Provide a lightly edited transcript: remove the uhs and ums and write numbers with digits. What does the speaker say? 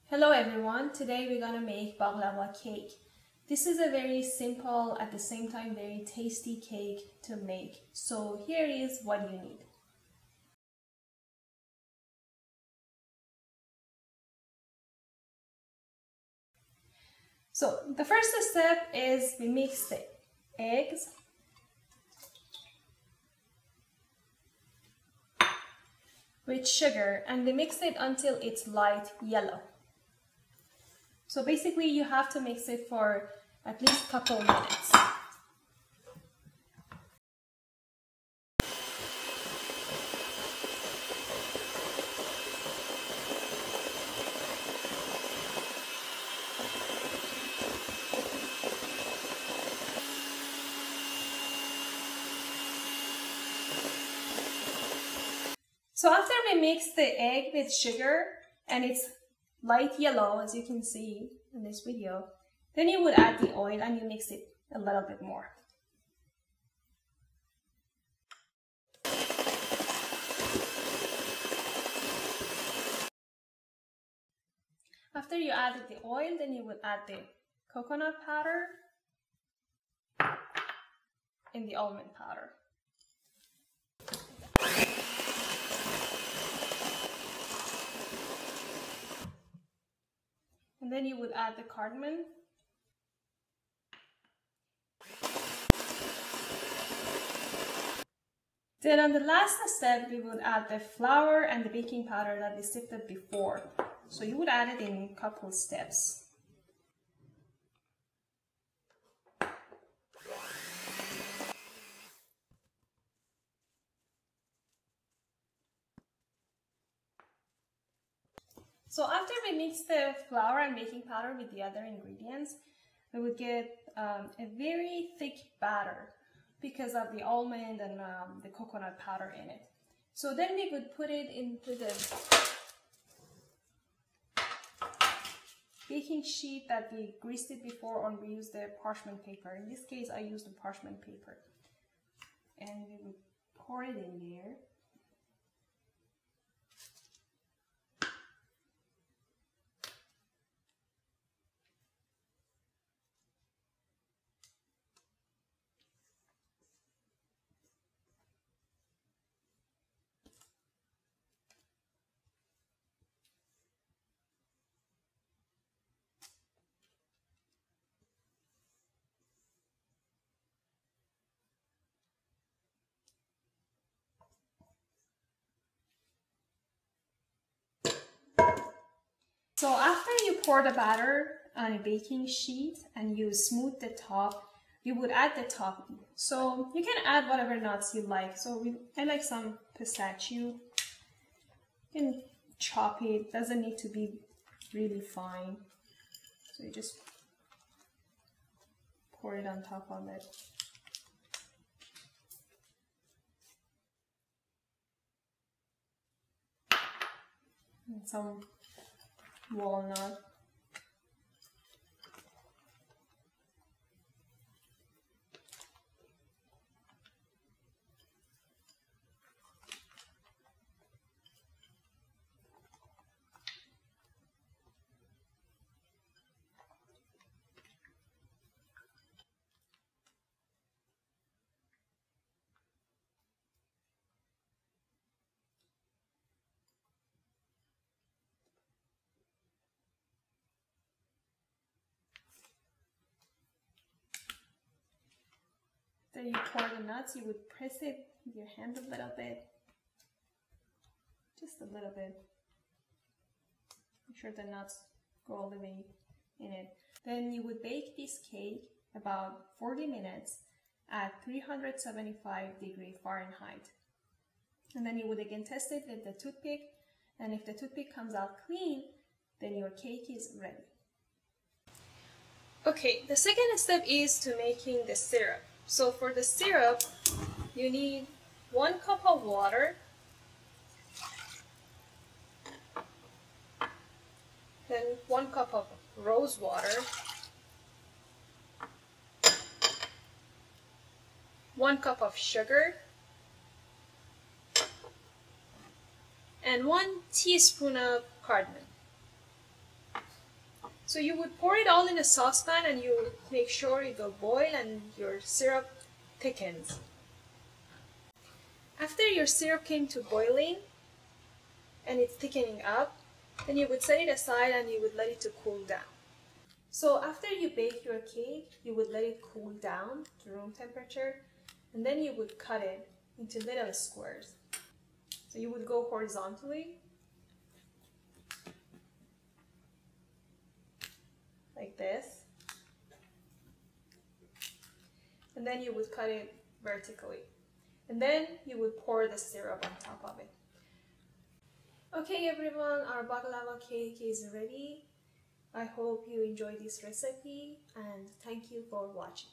Hello everyone, today we're gonna make baklava cake. This is a very simple, at the same time very tasty cake to make. So here is what you need. So the first step is we mix the eggs with sugar and we mix it until it's light yellow. So basically you have to mix it for at least a couple minutes. So after we mix the egg with sugar and it's light yellow, as you can see in this video, then you would add the oil and you mix it a little bit more. After you added the oil, then you would add the coconut powder and the almond powder. And then you would add the cardamom. Then on the last step, we would add the flour and the baking powder that we sifted before. So you would add it in a couple steps. So after we mix the flour and baking powder with the other ingredients, we would get a very thick batter because of the almond and the coconut powder in it. So then we would put it into the baking sheet that we greased it before, or we used the parchment paper. In this case, I used the parchment paper. And we would pour it in there. So after you pour the batter on a baking sheet and you smooth the top, you would add the topping. So you can add whatever nuts you like. So I like some pistachio. You can chop it, doesn't need to be really fine. So you just pour it on top of it. And some walnut. Then you pour the nuts, you would press it with your hand a little bit, just a little bit. Make sure the nuts go all the way in it. Then you would bake this cake about 40 minutes at 375 Fahrenheit. And then you would again test it with the toothpick, and if the toothpick comes out clean, then your cake is ready. Okay, the second step is to making the syrup. So for the syrup, you need 1 cup of water, then 1 cup of rosewater, 1 cup of sugar, and 1 teaspoon of cardamom. So you would pour it all in a saucepan and you make sure it will boil and your syrup thickens. After your syrup came to boiling and it's thickening up, then you would set it aside and you would let it to cool down. So after you bake your cake, you would let it cool down to room temperature, and then you would cut it into little squares. So you would go horizontally, like this, and then you would cut it vertically, and then you would pour the syrup on top of it. Okay everyone, our baklava cake is ready. I hope you enjoyed this recipe and thank you for watching.